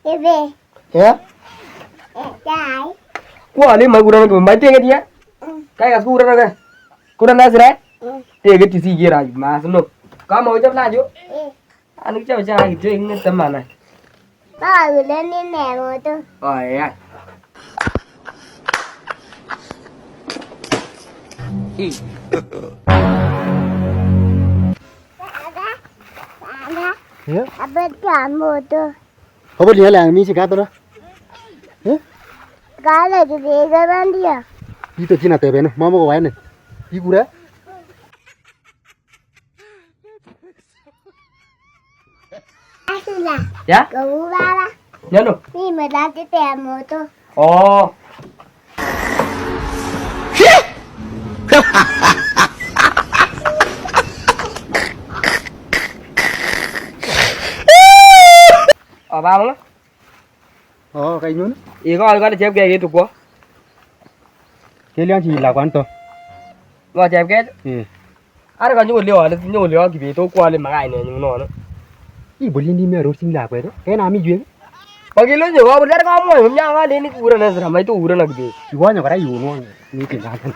Ebe. Ya? Cái. Wah, ini mah kurang ke mati ke dia? Kayak kurang ke. Kurang nasrai? Te ke tisi gira mas no. Kamu mau coba laju? Anu coba cari itu ini teman. Ba rồi lên đi nè rồi tôi. Oh ya. Ya. Abet kan một tôi. Apa dia lah ni sikat tu? Cái này thì để ra bên đi à? Itu Cina teh beno, mama ko wae ne. Igura? Anh là. Ya? Cậu ba ba. Ya no. Đi mà ra cái tèm một tôi. Oh. Ở ba không? Oh, kay nyun. Có chép cái tụ quá. Kailan si la kwanto? Lo chép cái. Eh. Ada kan nyu liu ki to kwa le mangai ne nyu no no. I boleh ni me ro sing la kwe do. Kay na mi jwe. Pagi lo nyu ba der ka mo nya ga le ni kura na sra mai to ura na ki. Iwa nya kara yu no ni tin ga tan.